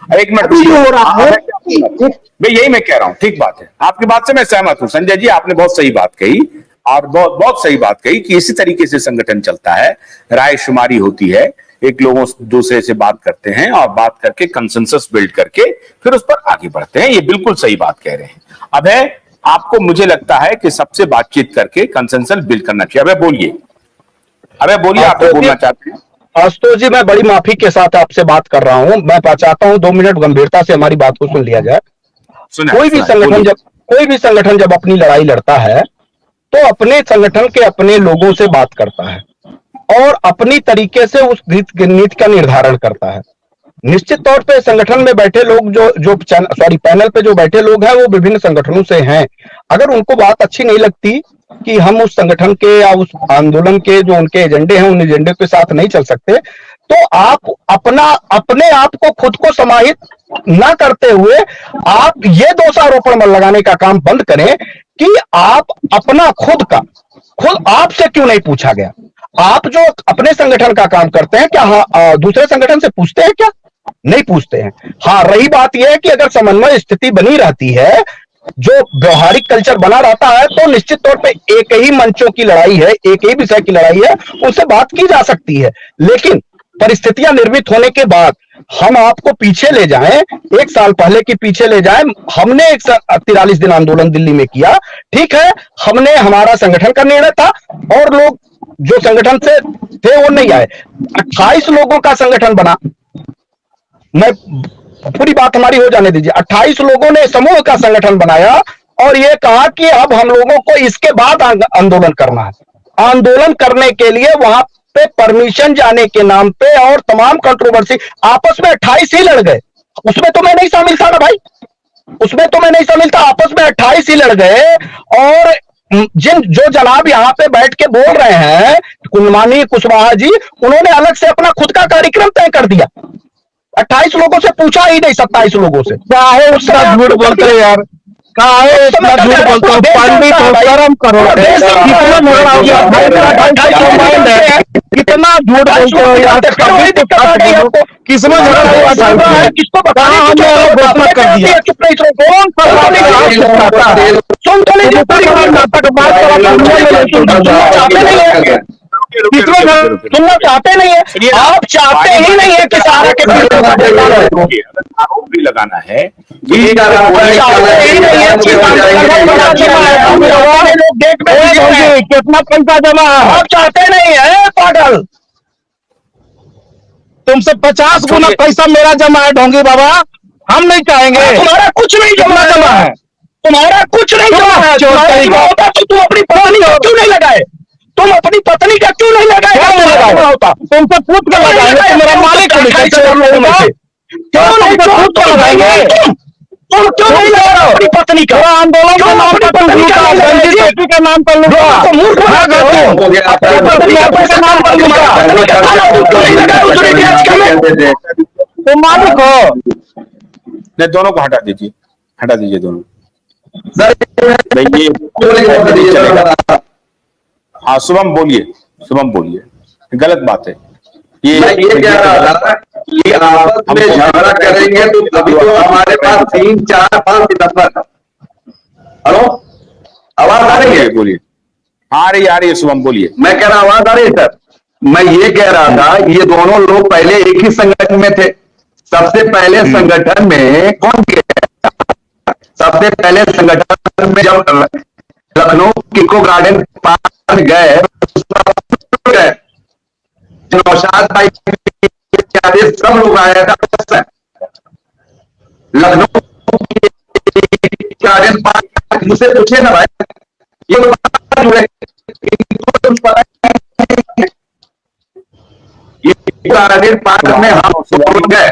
एक मिनट हो रहा है। मैं यही मैं कह रहा हूं, ठीक बात है, आपकी बात से मैं सहमत हूं संजय जी, आपने बहुत सही बात कही और बहुत बहुत सही बात कही कि इसी तरीके से संगठन चलता है, राय शुमारी होती है, एक लोगों दूसरे से बात करते हैं और बात करके कंसेंसस बिल्ड करके फिर उस पर आगे बढ़ते हैं। ये बिल्कुल सही बात कह रहे हैं। अब है आपको, मुझे लगता है कि सबसे बातचीत करके कंसेंसस बिल्ड करना चाहिए। अब बोलिए, आप बोलना चाहते हैं? आशुतोष जी, मैं बड़ी माफी के साथ आपसे बात कर रहा हूं। मैं चाहता हूं 2 मिनट गंभीरता से हमारी बात को सुन लिया जाए। कोई भी संगठन जब अपनी लड़ाई लड़ता है तो अपने संगठन के अपने लोगों से बात करता है और अपनी तरीके से उस नीति का निर्धारण करता है। निश्चित तौर पे संगठन में बैठे लोग पैनल पे जो बैठे लोग हैं वो विभिन्न संगठनों से हैं। अगर उनको बात अच्छी नहीं लगती कि हम उस संगठन के या उस आंदोलन के जो उनके एजेंडे हैं उन एजेंडे के साथ नहीं चल सकते, तो आप अपने आप को खुद को समाहित ना करते हुए आप ये दोषारोपण लगाने का काम बंद करें कि आप अपना खुद आपसे क्यों नहीं पूछा गया। आप जो अपने संगठन का काम करते हैं क्या दूसरे संगठन से पूछते हैं क्या? नहीं पूछते हैं। हाँ, रही बात यह है कि अगर समन्वय स्थिति बनी रहती है, जो व्यवहारिक कल्चर बना रहता है, तो निश्चित तौर पे एक ही मंचों की लड़ाई है, एक ही विषय की लड़ाई है, उससे बात की जा सकती है। लेकिन परिस्थितियां निर्मित होने के बाद हम आपको पीछे ले जाएं, 1 साल पहले की पीछे ले जाएं। हमने 43 दिन आंदोलन दिल्ली में किया, ठीक है, हमने हमारा संगठन का निर्णय था और लोग जो संगठन से थे वो नहीं आए। 28 लोगों का संगठन बना, मैं पूरी बात हमारी हो जाने दीजिए। 28 लोगों ने समूह का संगठन बनाया और ये कहा कि अब हम लोगों को इसके बाद आंदोलन करना है। आंदोलन करने के लिए वहां पे परमिशन जाने के नाम पे और तमाम कंट्रोवर्सी, आपस में 28 ही लड़ गए। उसमें तो मैं नहीं शामिल था ना भाई, उसमें तो मैं नहीं शामिल था। आपस में 28 ही लड़ गए और जो जनाब यहाँ पे बैठ के बोल रहे हैं कुलमानी कुशवाहा जी, उन्होंने अलग से अपना खुद का कार्यक्रम तय कर दिया। 28 लोगों से पूछा ही नहीं, 27 लोगों से। क्या है उसका झूठ बोलते हैं यार, क्या है इतना झूठ बोलते हो? पंडित हो, कर्म करो। कितना झूठ बोलते हो यार, किसमें झगड़ा हुआ? किसको बताया हमने घोषणा कर दिया? कौन सुनना चाहते नहीं है, आप चाहते ही नहीं है कि सारे के आरोप भी लगाना है, कितना पैसा जमा है, आप चाहते नहीं है पागल। तुमसे 50 गुना पैसा मेरा जमा है ढोंगी बाबा, हम नहीं चाहेंगे। तुम्हारा कुछ नहीं जमा है, तुम्हारा कुछ नहीं जमा है। तो तुम अपनी पत्नी को क्यों नहीं लगाए? तुम अपनी पत्नी का क्यों नहीं लगाए होता? तुमसे पूछ कर लगाएंगे, मेरा मालिक क्यों नहीं लगाएंगे? तुम क्यों नहीं लगा रहे हो अपनी पत्नी का? आंदोलन का नाम पर का नाम पर तुम मालिक हो। नहीं, दोनों को हटा दीजिए दोनों। हाँ, शुभम बोलिए, गलत बात है ये कह रहा था कि आपस में झगड़ा करेंगे तो अभी तो हमारे पास 3, 4, 5 सितंबर। हेलो, आवाज आ रही है? बोलिए। आ रही है शुभम, बोलिए। मैं कह रहा आवाज आ रही है सर? मैं ये कह रहा था, ये दोनों लोग पहले एक ही संगठन में थे। सबसे पहले संगठन में कौन गया? सबसे पहले संगठन में जब लखनऊ किको गार्डन पार्क गए, नौशाद भाई सब लोग आया था लखनऊ गार्डन पार्क। मुझसे पूछे ना भाई, ये गार्डन पार्क में हम गए।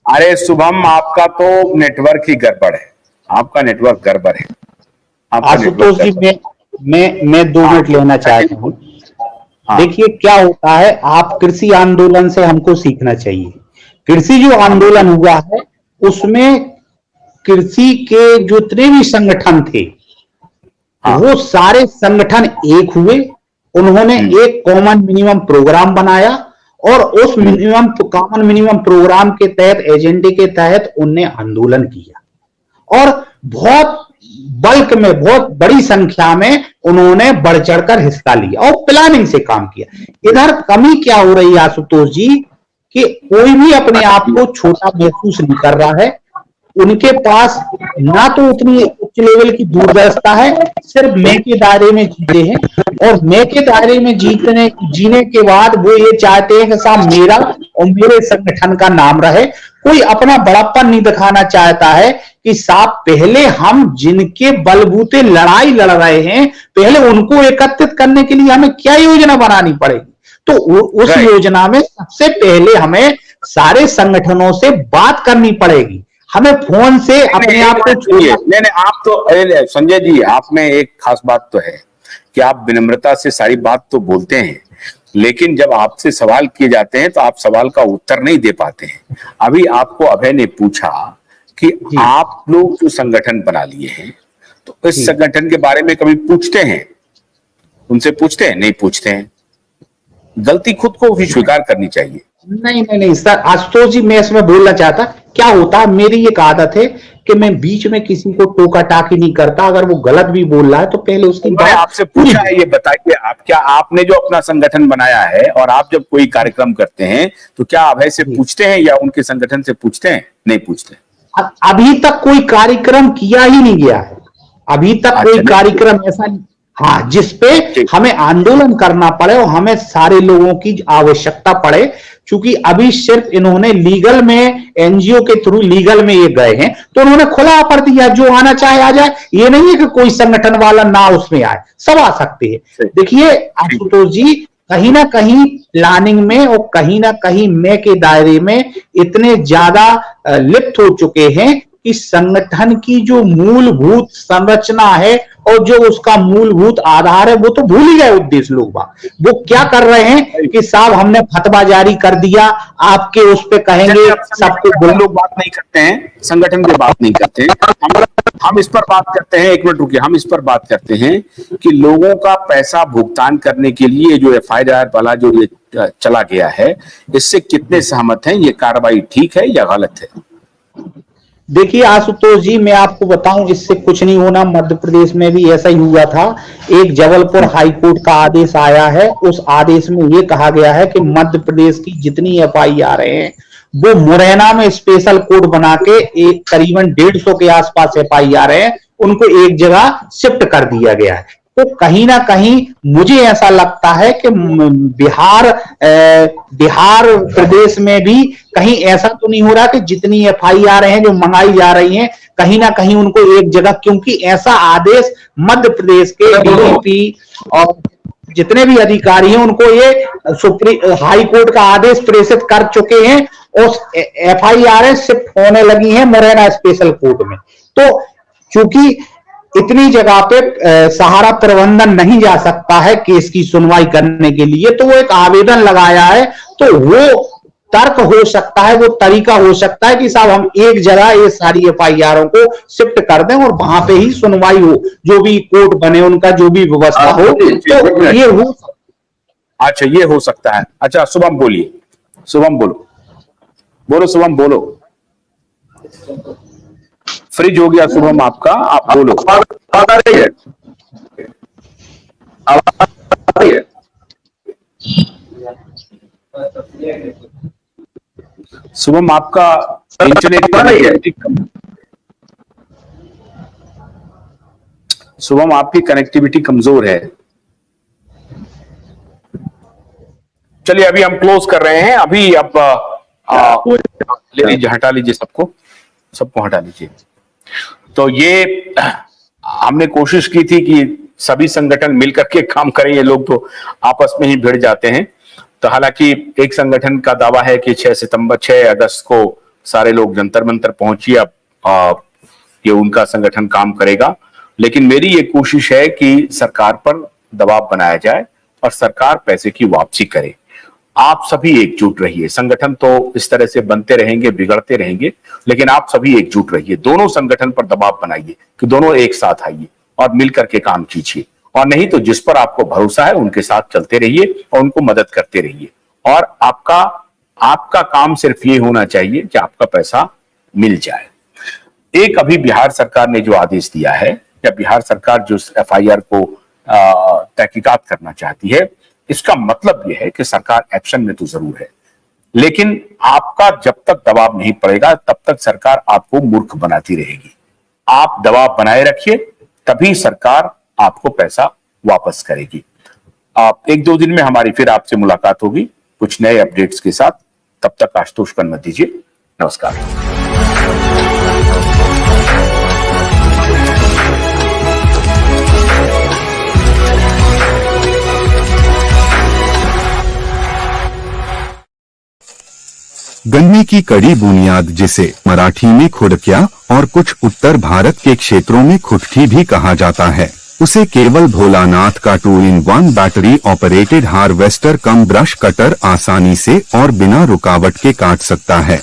अरे शुभम, आपका तो नेटवर्क ही गड़बड़ है, आपका नेटवर्क गड़बड़ है। आशुतोष जी, मैं 2 मिनट लेना चाहता हूँ। देखिए क्या होता है, आप कृषि आंदोलन से हमको सीखना चाहिए। कृषि जो आंदोलन हुआ है उसमें कृषि के जितने भी संगठन थे वो सारे संगठन एक हुए, उन्होंने एक कॉमन मिनिमम प्रोग्राम बनाया और उस मिनिमम कॉमन मिनिमम प्रोग्राम के तहत, एजेंडे के तहत उनने आंदोलन किया और बहुत बल्क में, बहुत बड़ी संख्या में उन्होंने बढ़ चढ़कर हिस्सा लिया और प्लानिंग से काम किया। इधर कमी क्या हो रही है आशुतोष जी, कि कोई भी अपने आप को छोटा महसूस नहीं कर रहा है। उनके पास ना तो उतनी उच्च लेवल की दूरदर्शिता है, सिर्फ मैं के दायरे में जीते हैं और मैं के दायरे में जीने के बाद वो ये चाहते हैं कि साहब मेरा और मेरे संगठन का नाम रहे। कोई अपना बड़प्पन नहीं दिखाना चाहता है कि साहब पहले हम जिनके बलबूते लड़ाई लड़ रहे हैं, पहले उनको एकत्रित करने के लिए हमें क्या योजना बनानी पड़ेगी। तो उस योजना में सबसे पहले हमें सारे संगठनों से बात करनी पड़ेगी। हमें फोन से अपने आप को नहीं, आप तो संजय जी, आप में एक खास बात तो है कि आप विनम्रता से सारी बात तो बोलते हैं, लेकिन जब आपसे सवाल किए जाते हैं तो आप सवाल का उत्तर नहीं दे पाते हैं। अभी आपको अभय ने पूछा कि आप लोग जो संगठन बना लिए हैं, तो इस संगठन के बारे में कभी पूछते हैं? उनसे पूछते हैं? नहीं पूछते हैं। गलती खुद को भी स्वीकार करनी चाहिए। नहीं सर, आशुतोष जी मैं इसमें बोलना चाहता, क्या होता है, मेरी एक आदत है कि मैं बीच में किसी को टोका टाकी नहीं करता। अगर वो गलत भी बोल रहा है तो पहले उसकी बात आपसे पूछा है, ये बताइए आप, क्या आपने जो अपना संगठन बनाया है और आप जब कोई कार्यक्रम करते हैं तो क्या अभय से पूछते हैं या उनके संगठन से पूछते हैं? नहीं पूछते। अभी तक कोई कार्यक्रम किया ही नहीं गया है, अभी तक कोई कार्यक्रम ऐसा नहीं, हाँ, जिसपे हमें आंदोलन करना पड़े और हमें सारे लोगों की आवश्यकता पड़े। क्योंकि अभी सिर्फ इन्होंने लीगल में, एनजीओ के थ्रू लीगल में ये गए हैं, तो उन्होंने खुला कर दिया, जो आना चाहे आ जाए। ये नहीं है कि कोई संगठन वाला ना उसमें आए, सब आ सकते हैं। देखिए आशुतोष जी, कहीं ना कहीं प्लानिंग में और कहीं ना कहीं मैं के दायरे में इतने ज्यादा लिप्त हो चुके हैं कि संगठन की जो मूलभूत संरचना है और जो उसका मूलभूत आधार है वो तो भूल ही गए उद्देश्य लोग। वो क्या कर रहे हैं कि साहब हमने फतवा जारी कर दिया, आपके उस पे कहेंगे सबको। लोग बात नहीं करते हैं, संगठन की बात नहीं करते हैं। हम इस पर बात करते हैं, एक मिनट रुकिए, हम इस पर बात करते हैं कि लोगों का पैसा भुगतान करने के लिए जो FIR वाला जो ये चला गया है, इससे कितने सहमत हैं? ये कार्रवाई ठीक है या गलत है? देखिए आशुतोष जी, मैं आपको बताऊं, इससे कुछ नहीं होना। मध्य प्रदेश में भी ऐसा ही हुआ था। एक जबलपुर हाई कोर्ट का आदेश आया है, उस आदेश में यह कहा गया है कि मध्य प्रदेश की जितनी FIR हैं वो मुरैना में स्पेशल कोर्ट बना के एक करीबन 150 के आसपास FIR हैं, उनको एक जगह शिफ्ट कर दिया गया है। तो कहीं ना कहीं मुझे ऐसा लगता है कि बिहार प्रदेश में भी कहीं ऐसा तो नहीं हो रहा कि जितनी FIR हैं जो मंगाई जा रही हैं, कहीं ना कहीं उनको एक जगह, क्योंकि ऐसा आदेश मध्य प्रदेश के DGP और जितने भी अधिकारी हैं उनको ये हाई कोर्ट का आदेश प्रेषित कर चुके हैं और FIR शिफ्ट होने लगी हैं मुरैना स्पेशल कोर्ट में। तो चूंकि इतनी जगह पे सहारा प्रबंधन नहीं जा सकता है केस की सुनवाई करने के लिए, तो वो एक आवेदन लगाया है। तो वो तर्क हो सकता है, वो तरीका हो सकता है कि साहब हम एक जगह ये सारी FIR को शिफ्ट कर दें और वहां पे ही सुनवाई हो, जो भी कोर्ट बने उनका जो भी व्यवस्था हो, तो ये हो। अच्छा, ये हो सकता है। अच्छा शुभम बोलिए, शुभम बोलो शुभम बोलो। फ्रिज हो गया शुभम आपका, आप बोलो। आवाज आ रही है? आवाज आ रही है? शुभम आपका इंटरनेट शुभम आपकी कनेक्टिविटी कमजोर है। चलिए अभी हम क्लोज कर रहे हैं। अभी अब ले लीजिए, हटा लीजिए, सबको हटा लीजिए। तो ये हमने कोशिश की थी कि सभी संगठन मिलकर के काम करें, ये लोग तो आपस में ही भिड़ जाते हैं। तो हालांकि एक संगठन का दावा है कि 6 अगस्त को सारे लोग जंतर मंतर पहुंचिए, अब ये उनका संगठन काम करेगा। लेकिन मेरी ये कोशिश है कि सरकार पर दबाव बनाया जाए और सरकार पैसे की वापसी करे। आप सभी एकजुट रहिए। संगठन तो इस तरह से बनते रहेंगे, बिगड़ते रहेंगे, लेकिन आप सभी एकजुट रहिए। दोनों संगठन पर दबाव बनाइए कि दोनों एक साथ आइए और मिलकर के काम कीजिए। और नहीं तो जिस पर आपको भरोसा है उनके साथ चलते रहिए और उनको मदद करते रहिए। और आपका काम सिर्फ ये होना चाहिए कि आपका पैसा मिल जाए। एक अभी बिहार सरकार ने जो आदेश दिया है, या बिहार सरकार जो एफआईआर को तहकीकात करना चाहती है, इसका मतलब यह है कि सरकार एक्शन में तो जरूर है, लेकिन आपका जब तक दबाव नहीं पड़ेगा तब तक सरकार आपको मूर्ख बनाती रहेगी। आप दबाव बनाए रखिए, तभी सरकार आपको पैसा वापस करेगी। आप 1-2 दिन में हमारी फिर आपसे मुलाकात होगी कुछ नए अपडेट्स के साथ। तब तक आशुतोष को अनुमति दीजिए। नमस्कार। गन्ने की कड़ी बुनियाद, जिसे मराठी में खुडकिया और कुछ उत्तर भारत के क्षेत्रों में खुटकी भी कहा जाता है, उसे केवल भोलानाथ का 2-in-1 बैटरी ऑपरेटेड हार्वेस्टर कम ब्रश कटर आसानी से और बिना रुकावट के काट सकता है।